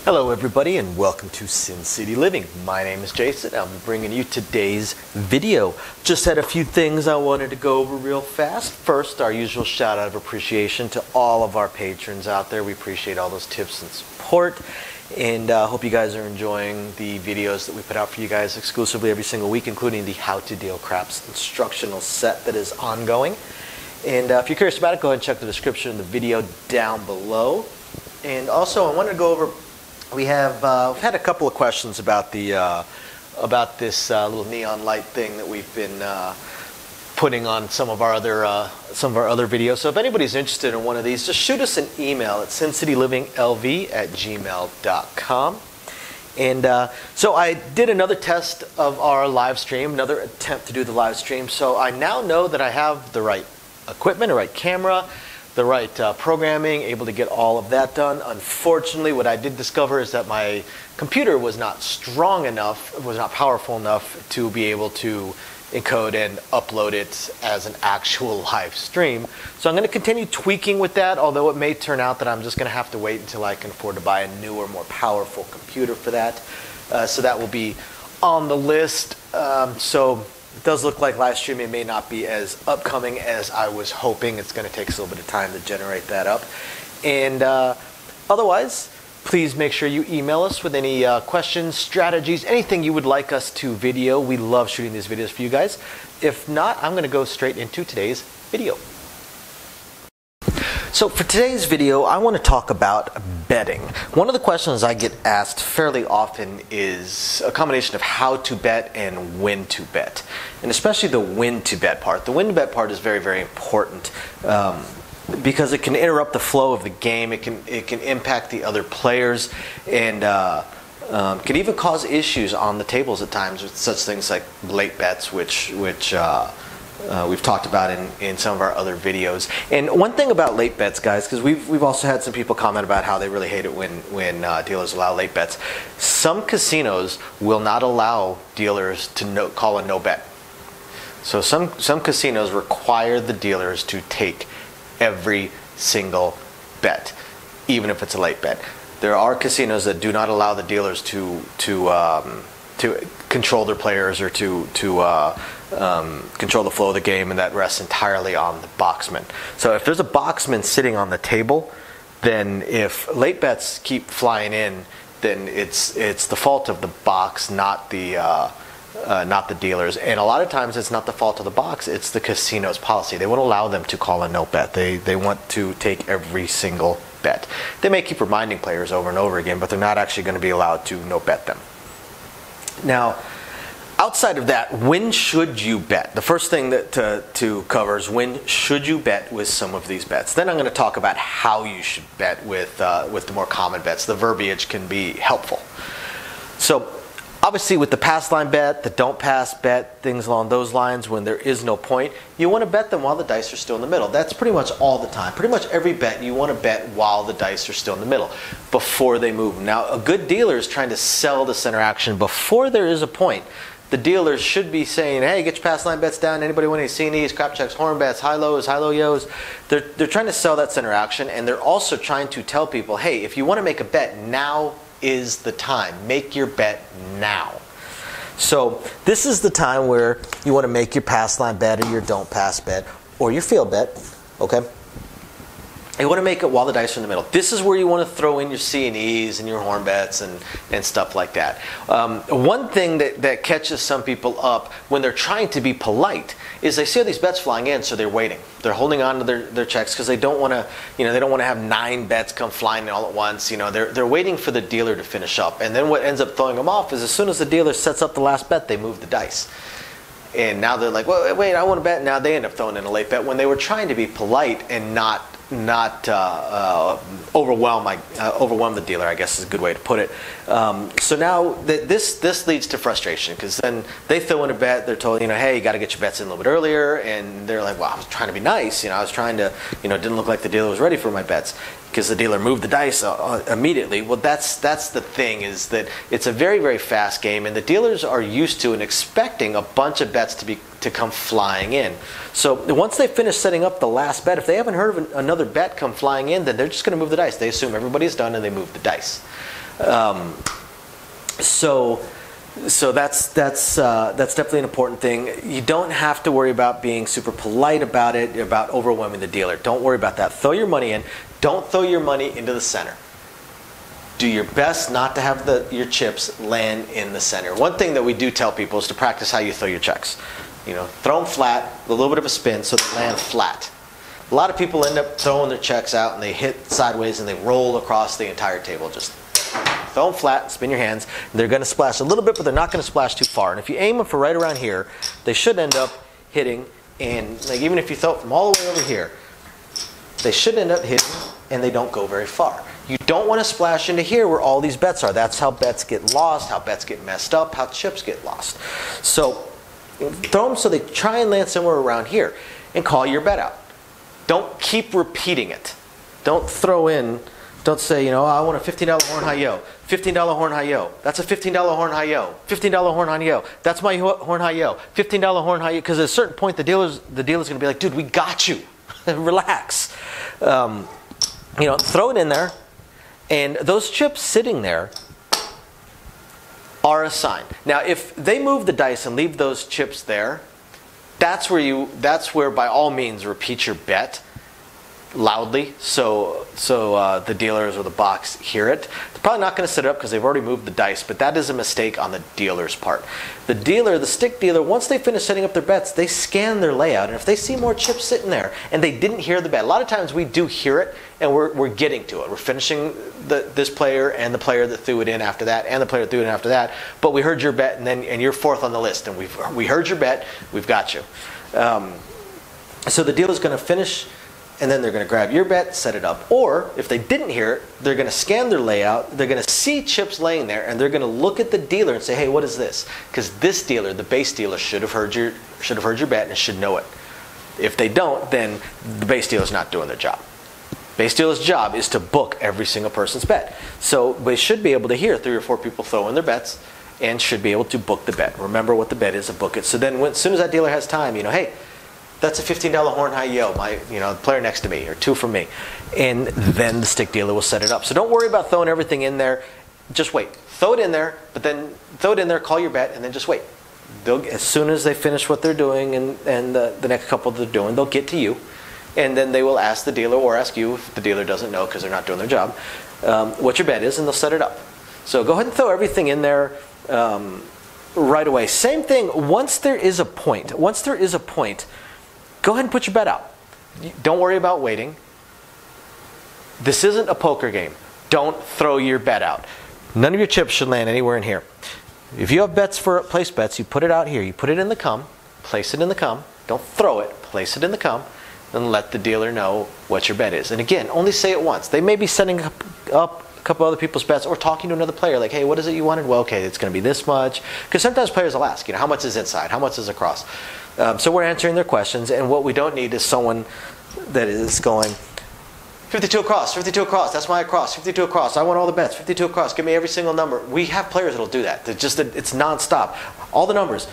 Hello everybody and welcome to Sin City Living. My name is Jason. I'm bringing you today's video. Just had a few things I wanted to go over real fast. First, our usual shout out of appreciation to all of our patrons out there. We appreciate all those tips and support, and hope you guys are enjoying the videos that we put out for you guys exclusively every single week, including the How to Deal Craps instructional set that is ongoing. And if you're curious about it, go ahead and check the description of the video down below. And also I wanted to go over, we've had a couple of questions about the this little neon light thing that we've been putting on some of our other videos. So if anybody's interested in one of these, just shoot us an email at sincitylivinglv@gmail.com. And so I did another test of our live stream, another attempt to do the live stream. So I now know that I have the right equipment, the right camera, the right programming, able to get all of that done. Unfortunately, what I did discover is that my computer was not strong enough, was not powerful enough to be able to encode and upload it as an actual live stream. So I'm going to continue tweaking with that, although it may turn out that I'm just going to have to wait until I can afford to buy a newer, more powerful computer for that. So that will be on the list. So it does look like live streaming may not be as upcoming as I was hoping. It's going to take us a little bit of time to generate that up. And otherwise, please make sure you email us with any questions, strategies, anything you would like us to video. We love shooting these videos for you guys. If not, I'm going to go straight into today's video. So for today's video, I want to talk about betting. One of the questions I get asked fairly often is a combination of how to bet and when to bet, and especially the when to bet part. The when to bet part is very, very important because it can interrupt the flow of the game. It can impact the other players, and can even cause issues on the tables at times with such things like late bets, which we've talked about in some of our other videos. And one thing about late bets, guys, because we've also had some people comment about how they really hate it when dealers allow late bets. Some casinos will not allow dealers to call a no bet. So some casinos require the dealers to take every single bet, even if it's a late bet. There are casinos that do not allow the dealers to control their players or to control the flow of the game, and that rests entirely on the boxman. So if there's a boxman sitting on the table, then if late bets keep flying in, then it's the fault of the box, not the dealers. And a lot of times it's not the fault of the box, it's the casino's policy. They won't allow them to call a no bet. They want to take every single bet. They may keep reminding players over and over again, but they're not actually going to be allowed to no bet them. Now, outside of that, when should you bet? The first thing that to cover is when should you bet with some of these bets. Then I'm going to talk about how you should bet with the more common bets. The verbiage can be helpful. So obviously with the pass line bet, the don't pass bet, things along those lines, when there is no point, you want to bet them while the dice are still in the middle. That's pretty much all the time. Pretty much every bet you want to bet while the dice are still in the middle, before they move. Now, a good dealer is trying to sell the center action before there is a point. The dealers should be saying, hey, get your pass line bets down. Anybody want any C&Es, crap checks, horn bets, high lows, high low yos? They're trying to sell that center action, and they're also trying to tell people, hey, if you want to make a bet, now is the time. Make your bet now. So this is the time where you want to make your pass line bet or your don't pass bet or your field bet, okay? You want to make it while the dice are in the middle. This is where you want to throw in your C&Es and your horn bets and stuff like that. One thing that catches some people up when they're trying to be polite is they see all these bets flying in, so they're waiting. They're holding on to their checks because they don't want to, they don't want to have 9 bets come flying in all at once. They're waiting for the dealer to finish up. And then what ends up throwing them off is as soon as the dealer sets up the last bet, they move the dice. And now they're like, well, wait, I want to bet. Now they end up throwing in a late bet when they were trying to be polite and not overwhelm the dealer, I guess is a good way to put it. So now this leads to frustration because then they throw in a bet. They're told, hey, you got to get your bets in a little bit earlier, and they're like, well, I was trying to be nice. I was trying to, it didn't look like the dealer was ready for my bets because the dealer moved the dice immediately. Well, that's the thing, is that it's a very, very fast game, and the dealers are used to and expecting a bunch of bets to come flying in. So once they finish setting up the last bet, if they haven't heard of another bet come flying in, then they're just going to move the dice. They assume everybody's done and they move the dice. So that's definitely an important thing. You don't have to worry about being super polite about it, about overwhelming the dealer. Don't worry about that. Throw your money in. Don't throw your money into the center. Do your best not to have your chips land in the center. One thing that we do tell people is to practice how you throw your checks. You know, throw them flat, a little bit of a spin so they land flat. A lot of people end up throwing their checks out and they hit sideways and they roll across the entire table. Just throw them flat, spin your hands. They're going to splash a little bit, but they're not going to splash too far. And if you aim them for right around here, they should end up hitting. And like even if you throw it from all the way over here, they should end up hitting and they don't go very far. You don't want to splash into here where all these bets are. That's how bets get lost, how bets get messed up, how chips get lost. So throw them so they try and land somewhere around here and call your bet out. Don't keep repeating it. Don't throw in, don't say, you know, I want a $15 horn high yo, $15 horn high yo. That's a $15 horn high yo, $15 horn high yo. That's my horn high yo, $15 horn high yo. Because at a certain point, the dealer's going to be like, dude, we got you. Relax. You know, throw it in there. And those chips sitting there are a sign. Now, if they move the dice and leave those chips there, that's where by all means repeat your bet loudly so the dealers or the box hear it. They're probably not going to set it up because they've already moved the dice, but that is a mistake on the dealer's part. The stick dealer, once they finish setting up their bets, they scan their layout, and if they see more chips sitting there and they didn't hear the bet, a lot of times we do hear it and we're getting to it. We're finishing this player and the player that threw it in after that and the player that threw it in after that, but we heard your bet and you're fourth on the list and we heard your bet, we've got you. So the dealer's going to finish and then they're going to grab your bet, set it up. Or if they didn't hear it, they're going to scan their layout, they're going to see chips laying there, and they're going to look at the dealer and say, hey, what is this? Because this dealer, the base dealer, should have heard your bet and should know it. If they don't, then the base dealer's not doing their job. Base dealer's job is to book every single person's bet. So they should be able to hear 3 or 4 people throw in their bets and should be able to book the bet. Remember what the bet is and book it. So then as soon as that dealer has time, you know, hey, that's a $15 horn high yo, the player next to me, or 2 from me. And then the stick dealer will set it up. So don't worry about throwing everything in there. Just wait. Throw it in there, but then throw it in there, call your bet, and then just wait. As soon as they finish what they're doing and the next couple they're doing, they'll get to you. And then they will ask the dealer or ask you if the dealer doesn't know because they're not doing their job, what your bet is, and they'll set it up. So go ahead and throw everything in there right away. Same thing, once there is a point, go ahead and put your bet out. Don't worry about waiting. This isn't a poker game. Don't throw your bet out. None of your chips should land anywhere in here. If you have bets for place bets, you put it out here. You put it in the cum, place it in the cum. Don't throw it, place it in the cum, and let the dealer know what your bet is. And again, only say it once. They may be setting up a couple other people's bets or talking to another player like, hey, what is it you wanted? Well, okay, it's going to be this much. Because sometimes players will ask, how much is inside? How much is across? So we're answering their questions, and what we don't need is someone that is going, 52 across, 52 across, that's my across, 52 across, I want all the bets, 52 across, give me every single number. We have players that'll do that. It's nonstop. All the numbers,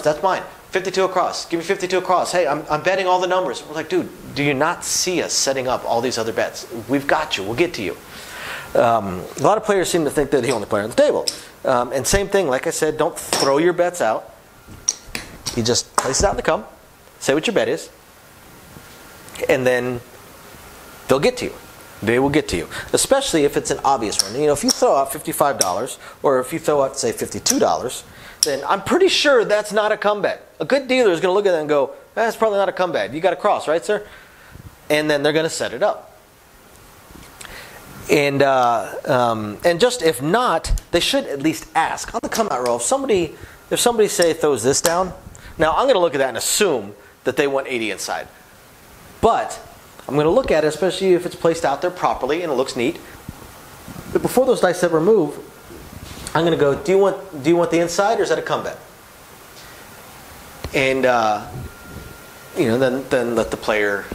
that's mine. 52 across, give me 52 across. Hey, I'm betting all the numbers. We're like, dude, do you not see us setting up all these other bets? We've got you, we'll get to you. A lot of players seem to think they're the only player on the table. And same thing, like I said, don't throw your bets out. You just place it out in the cum, say what your bet is, and then they'll get to you. They will get to you, especially if it's an obvious one. If you throw out $55 or if you throw out, say, $52, then I'm pretty sure that's not a cum bet. A good dealer is going to look at that and go, that's probably not a cum bet. You got a cross, right, sir? And then they're going to set it up. And just if not, they should at least ask on the come out roll. If somebody say throws this down, now I'm going to look at that and assume that they want 80 inside. But I'm going to look at it, especially if it's placed out there properly and it looks neat. But before those dice ever move, I'm going to go, do you want the inside or is that a come bet? And then let the player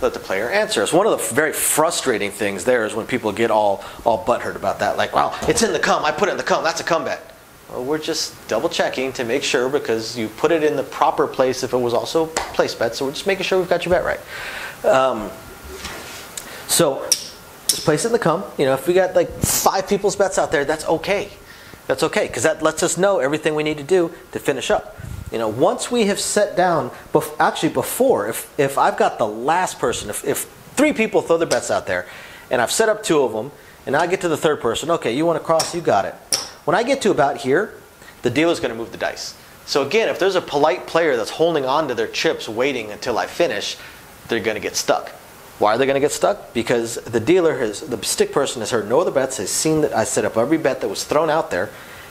answer us. One of the very frustrating things there is when people get all butthurt about that, like, wow, it's in the cum, I put it in the cum, that's a cum bet. Well, we're just double checking to make sure because you put it in the proper place if it was also place bet, so we're just making sure we've got your bet right. So just place it in the cum. You know, if we got like 5 people's bets out there, that's okay. That's okay, because that lets us know everything we need to do to finish up. You know, once we have set down, actually before, if I've got the last person, if 3 people throw their bets out there, and I've set up 2 of them, and I get to the 3rd person, okay, you want to cross, you got it. When I get to about here, the dealer's going to move the dice. So again, if there's a polite player that's holding on to their chips waiting until I finish, they're going to get stuck. Why are they going to get stuck? Because the dealer the stick person has heard no other bets, has seen that I set up every bet that was thrown out there,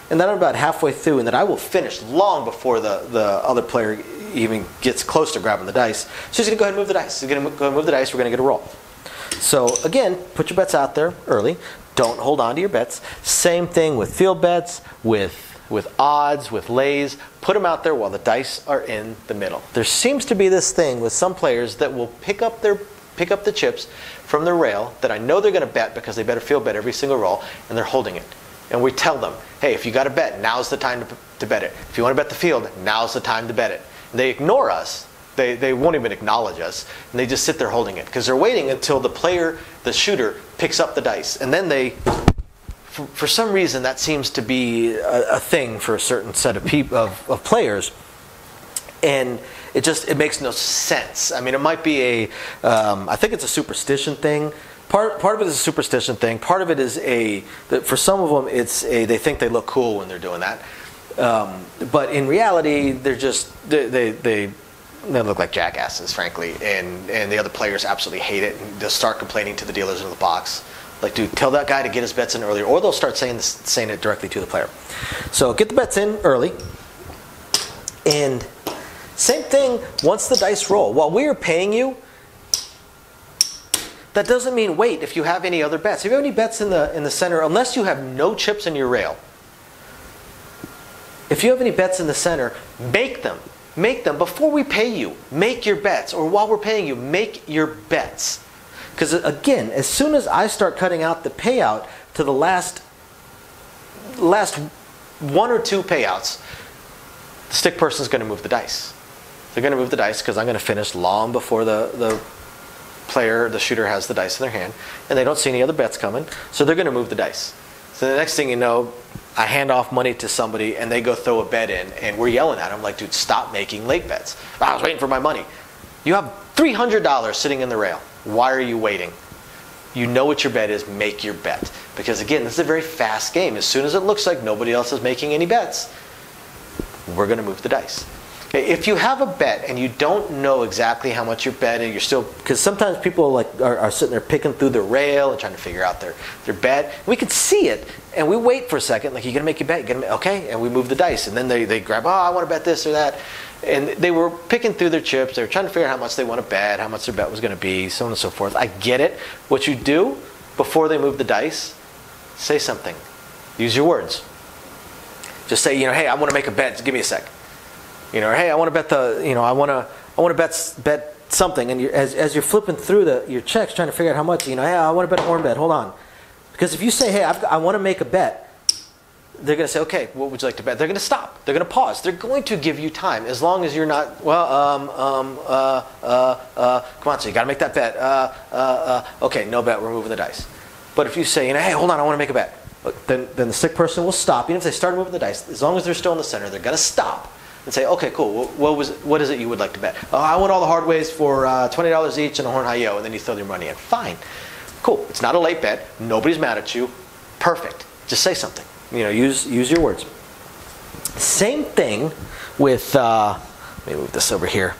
and then I'm about halfway through, and that I will finish long before the other player even gets close to grabbing the dice. So he's going to go ahead and move the dice. He's going to go ahead and move the dice. We're going to get a roll. So again, put your bets out there early. Don't hold on to your bets. Same thing with field bets, with odds, with lays. Put them out there while the dice are in the middle. There seems to be this thing with some players that will pick up the chips from the rail that I know they're going to bet because they bet a field bet every single roll, and they're holding it. And we tell them, hey, if you got to bet, now's the time to bet it. If you want to bet the field, now's the time to bet it. And they ignore us. They won't even acknowledge us. And they just sit there holding it because they're waiting until the shooter, picks up the dice. And then for some reason, that seems to be a thing for a certain set of players. And it makes no sense. I mean, it might be I think it's a superstition thing. Part of it is a superstition thing. Part of it is for some of them, they think they look cool when they're doing that. But in reality, they look like jackasses, frankly, and the other players absolutely hate it, and they'll start complaining to the dealers in the box. Like, dude, tell that guy to get his bets in earlier, or they'll start saying it directly to the player. So get the bets in early, and same thing once the dice roll. While we are paying you, that doesn't mean wait if you have any other bets. If you have any bets in the center, unless you have no chips in your rail, if you have any bets in the center, make them. Make them before we pay you. Make your bets, or while we're paying you, make your bets. Because again, as soon as I start cutting out the payout to the last 1 or 2 payouts, the stick person's going to move the dice. They're going to move the dice because I'm going to finish long before the shooter has the dice in their hand, and they don't see any other bets coming, so they're going to move the dice. So the next thing you know, I hand off money to somebody and they go throw a bet in, and we're yelling at them like, dude, stop making late bets. I was waiting for my money. You have $300 sitting in the rail. Why are you waiting? You know what your bet is, make your bet. Because again, this is a very fast game. As soon as it looks like nobody else is making any bets, we're going to move the dice. Okay, if you have a bet and you don't know exactly how much you're betting, you're still, because sometimes people are sitting there picking through the rail and trying to figure out their bet. We can see it, and we wait for a second, like, you're going to make your bet, okay, and we move the dice, and then they grab, I want to bet this or that. And they were picking through their chips. They were trying to figure out how much they want to bet, how much their bet was going to be, so on and so forth. I get it. What you do before they move the dice, say something. Use your words. Just say, hey, I want to make a bet. Just give me a sec. Or hey, I want to bet I want to bet something. And as you're flipping through your checks, trying to figure out how much, hey, I want to bet a horn bet. Hold on. Because if you say, hey, I want to make a bet, they're going to say, okay, what would you like to bet? They're going to stop. They're going to pause. They're going to give you time, as long as you're not, come on, so you got to make that bet. Okay, no bet, we're moving the dice. But if you say, hey, hold on, I want to make a bet, then the sick person will stop. Even if they start moving the dice, as long as they're still in the center, they're going to stop and say, okay, cool, what is it you would like to bet? I want all the hard ways for $20 each and a horn high-yo, and then you throw your money in. Fine. Cool. It's not a late bet. Nobody's mad at you. Perfect. Just say something. Use your words. Same thing with, let me move this over here.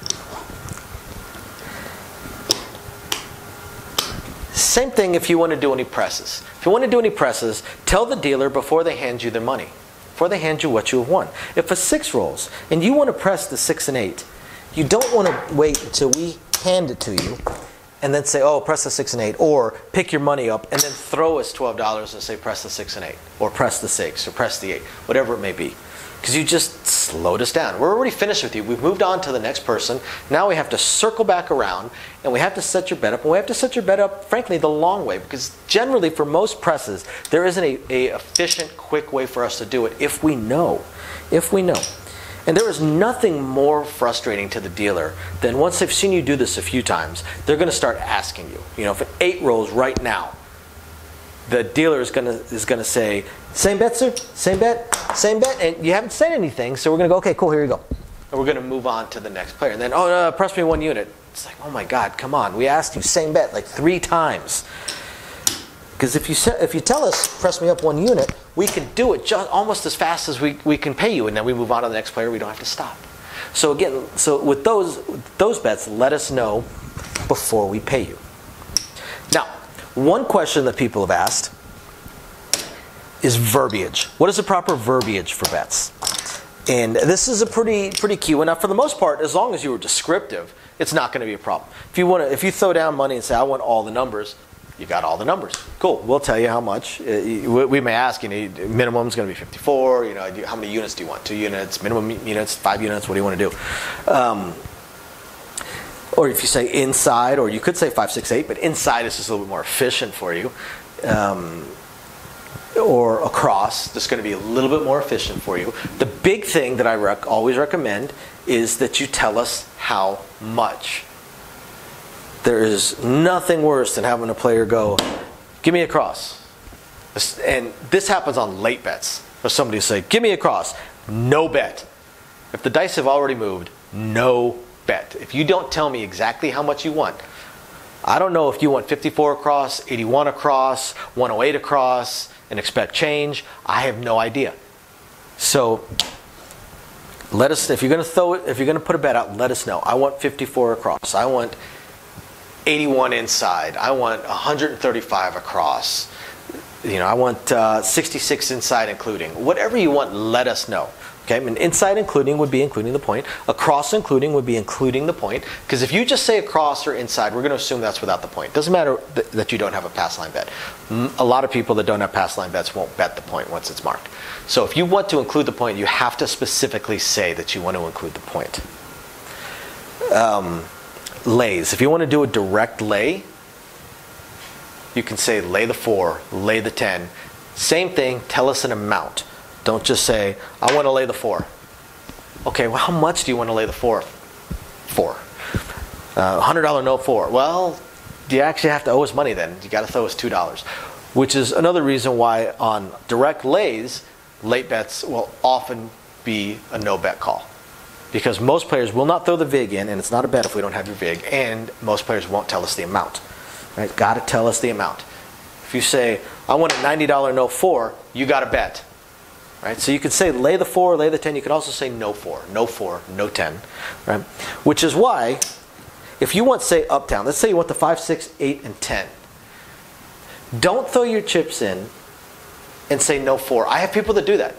Same thing if you want to do any presses. If you want to do any presses, tell the dealer before they hand you their money, before they hand you what you have won. If a 6 rolls and you want to press the 6 and 8, you don't want to wait until we hand it to you and then say, oh, press the 6 and 8, or pick your money up and then throw us $12 and say, press the 6 and 8, or press the 6, or press the 8, whatever it may be. Because you just slowed us down. We're already finished with you. We've moved on to the next person. Now we have to circle back around, and we have to set your bet up. And we have to set your bet up, frankly, the long way, because generally for most presses, there isn't a efficient, quick way for us to do it if we know. If we know. And there is nothing more frustrating to the dealer than once they've seen you do this a few times, they're going to start asking you. If an 8 rolls right now, the dealer is gonna say, same bet, sir, same bet, and you haven't said anything, so we're gonna go, okay, cool, here you go, and we're gonna move on to the next player, and then press me 1 unit. It's like, oh my God, come on, we asked you same bet like 3 times. Because if you tell us press me up 1 unit, we can do it just almost as fast as we can pay you, and then we move on to the next player. We don't have to stop. So again, with those bets, let us know before we pay you. Now, one question that people have asked is verbiage. What is the proper verbiage for bets? And this is a pretty key one. Now, for the most part, as long as you were descriptive, it's not going to be a problem. If you throw down money and say, I want all the numbers, you got all the numbers. Cool. We'll tell you how much. We may ask, minimum is going to be 54. How many units do you want? 2 units, minimum units, 5 units. What do you want to do? Or if you say inside, or you could say 5, 6, 8, but inside is just a little bit more efficient for you. Or across, that's going to be a little bit more efficient for you. The big thing that I always recommend is that you tell us how much. There is nothing worse than having a player go, give me a cross. And this happens on late bets. Or somebody say, give me a cross. No bet. If the dice have already moved, no bet. If you don't tell me exactly how much you want, I don't know if you want 54 across, 81 across, 108 across, and expect change. I have no idea. So let us, if you're going to put a bet out, let us know. I want 54 across. I want 81 inside. I want 135 across. I want 66 inside including. Whatever you want, let us know. Okay, and inside including would be including the point. Across including would be including the point. Because if you just say across or inside, we're going to assume that's without the point. Doesn't matter that you don't have a pass line bet. A lot of people that don't have pass line bets won't bet the point once it's marked. So if you want to include the point, you have to specifically say that you want to include the point. Lays. If you want to do a direct lay, you can say lay the 4, lay the 10. Same thing, tell us an amount. Don't just say, I want to lay the 4. Okay, well, how much do you want to lay the 4 for? $100 note 4. Well, do you actually have to owe us money then? You got to throw us $2. Which is another reason why on direct lays, late bets will often be a no bet call. Because most players will not throw the vig in, and it's not a bet if we don't have your vig, and most players won't tell us the amount. Right? Got to tell us the amount. If you say, I want a $90 no 4, you got to bet. Right? So you could say lay the 4, lay the 10. You could also say no 4, no 4, no 10. Right? Which is why, if you want, say, up, down, let's say you want the 5, 6, 8, and 10. Don't throw your chips in and say no 4. I have people that do that.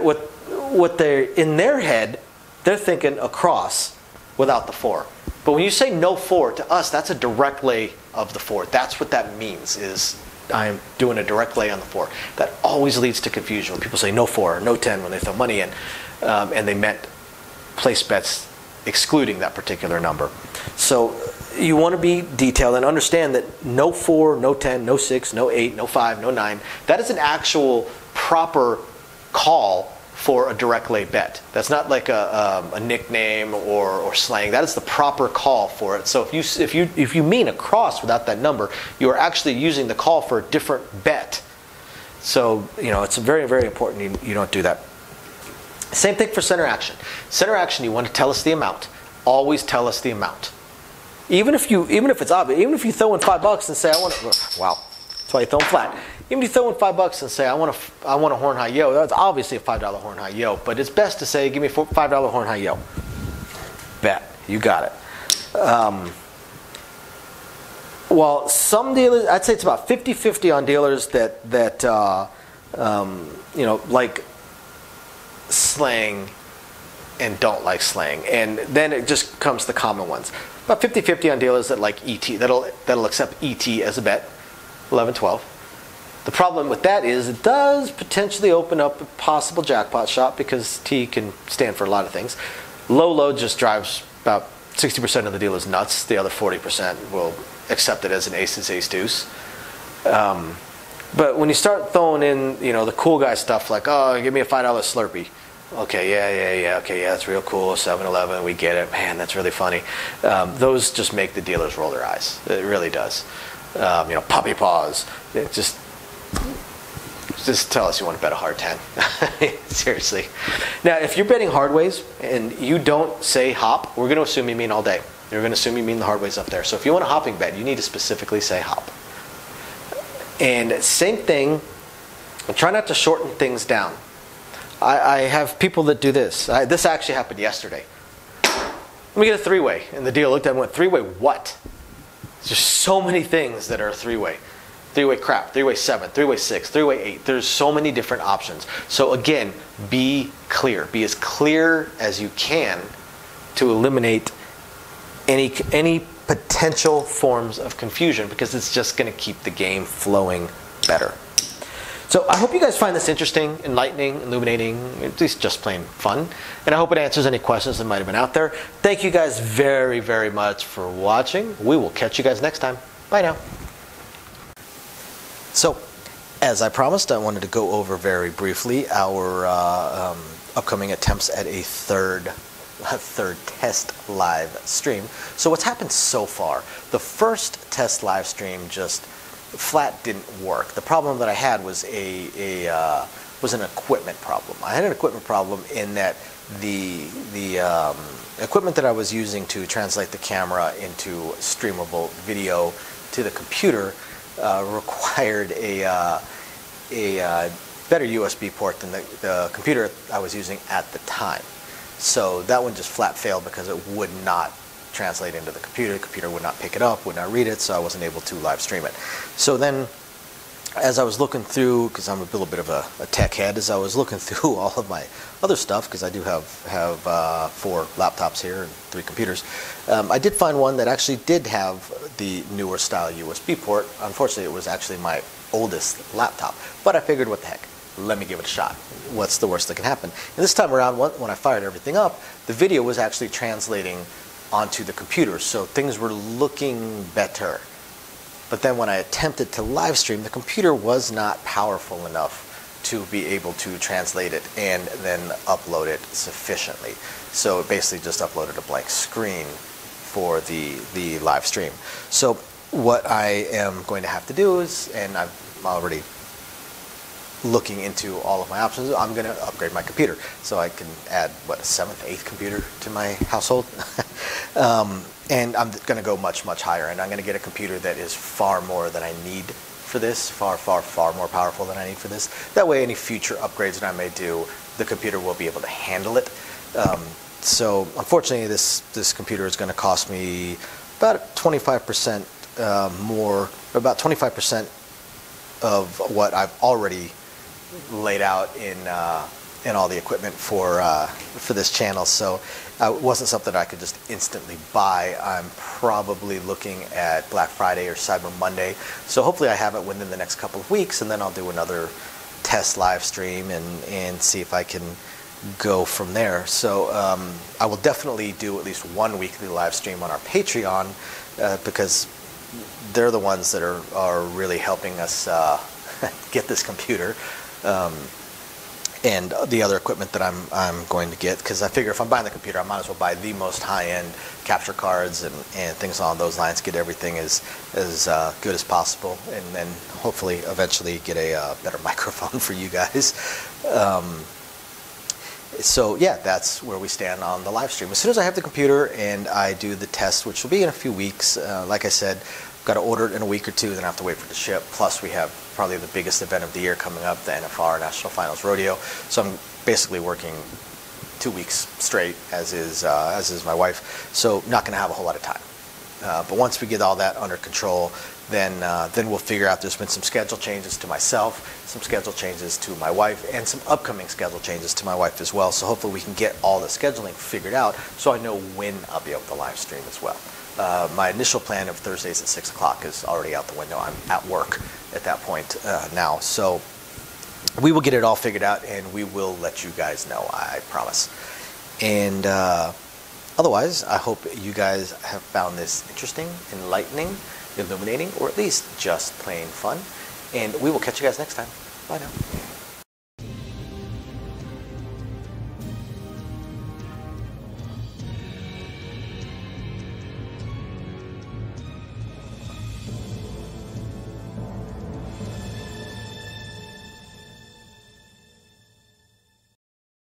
What they're in their head, they're thinking across without the 4. But when you say no 4, to us, that's a direct lay of the 4. That's what that means, is I'm doing a direct lay on the 4. That always leads to confusion when people say no 4, no 10 when they throw money in, and they meant place bets excluding that particular number. So you want to be detailed and understand that no 4, no 10, no 6, no 8, no 5, no 9, that is an actual proper call for a direct lay bet. That's not like a nickname or slang. That is the proper call for it. So if you mean a cross without that number, you are actually using the call for a different bet. So it's very, very important you don't do that. Same thing for center action. Center action, you want to tell us the amount. Always tell us the amount. Even if it's obvious, even if you throw in $5 and say I want to, wow, that's why you throw them flat. Even if you throw in $5 and say I want a horn high yo, that's obviously a $5 horn high yo. But it's best to say give me a $5 horn high yo. Bet you got it. Well, some dealers, I'd say it's about 50-50 on dealers that like slang and don't like slang, and then it just comes the common ones. About 50-50 on dealers that like ET, that'll accept ET as a bet, 11, 12. The problem with that is it does potentially open up a possible jackpot shot because T can stand for a lot of things. Low just drives about 60% of the dealers nuts. The other 40% will accept it as an aces, ace, deuce. But when you start throwing in, the cool guy stuff like, oh, give me a $5 Slurpee. Okay, yeah, okay, yeah, that's real cool. 7-Eleven, we get it. Man, that's really funny. Those just make the dealers roll their eyes. It really does. puppy paws. Just tell us you want to bet a hard 10. Seriously. Now, if you're betting hard ways and you don't say hop, we're going to assume you mean all day. You're going to assume you mean the hard ways up there. So if you want a hopping bet, you need to specifically say hop. And same thing, try not to shorten things down. I have people that do this. This actually happened yesterday. Let me get a three-way. And the deal looked at me and went, three-way what? There's just so many things that are a three-way. Three-way crap, three-way 7, three-way 6, three-way 8. There's so many different options. So again, be clear. Be as clear as you can to eliminate any potential forms of confusion, because it's just going to keep the game flowing better. So I hope you guys find this interesting, enlightening, illuminating, at least just plain fun. And I hope it answers any questions that might have been out there. Thank you guys very, very much for watching. We will catch you guys next time. Bye now. So, as I promised, I wanted to go over very briefly our upcoming attempts at a third test live stream. So what's happened so far? The first test live stream just flat didn't work. The problem that I had was was an equipment problem. I had an equipment problem in that the equipment that I was using to translate the camera into streamable video to the computer required a better USB port than the computer I was using at the time. So that one just flat failed because it would not translate into the computer. The computer would not pick it up, would not read it, so I wasn't able to live stream it. So then, as I was looking through, because I'm a little bit of a tech head, as I was looking through all of my other stuff, because I do have 4 laptops here and 3 computers, I did find one that actually did have the newer style USB port. Unfortunately, it was actually my oldest laptop, but I figured, what the heck, let me give it a shot. What's the worst that can happen? And this time around, when I fired everything up, the video was actually translating onto the computer, so things were looking better. But then when I attempted to live stream, the computer was not powerful enough to be able to translate it and then upload it sufficiently. So it basically just uploaded a blank screen for the live stream. So what I am going to have to do is, and I'm already looking into all of my options, I'm going to upgrade my computer so I can add, what, a 7th, 8th computer to my household. And I'm going to go much, much higher, and I'm going to get a computer that is far more than I need for this, far, far, far more powerful than I need for this. That way, any future upgrades that I may do, the computer will be able to handle it. So unfortunately, this computer is going to cost me about 25% more, about 25% of what I've already laid out in all the equipment for this channel. So it wasn't something I could just instantly buy. I'm probably looking at Black Friday or Cyber Monday. So hopefully I have it within the next couple of weeks, and then I'll do another test live stream and see if I can go from there. So I will definitely do at least one weekly live stream on our Patreon because they're the ones that are really helping us get this computer. And the other equipment that I'm going to get, because I figure if I'm buying the computer, I might as well buy the most high-end capture cards and things along those lines, get everything as good as possible, and then hopefully eventually get a better microphone for you guys. So yeah, that's where we stand on the live stream. As soon as I have the computer and I do the test, which will be in a few weeks, like I said, got to order it in a week or two, then I have to wait for it to ship. Plus, we have probably the biggest event of the year coming up, the NFR National Finals Rodeo. So I'm basically working 2 weeks straight, as is my wife. So not going to have a whole lot of time. But once we get all that under control, then we'll figure out. There's been some schedule changes to myself, some schedule changes to my wife, and some upcoming schedule changes to my wife as well. So hopefully we can get all the scheduling figured out, so I know when I'll be able to live stream as well. My initial plan of Thursdays at 6 o'clock is already out the window. I'm at work at that point now. So we will get it all figured out, and we will let you guys know, I promise. And otherwise, I hope you guys have found this interesting, enlightening, illuminating, or at least just plain fun. And we will catch you guys next time. Bye now.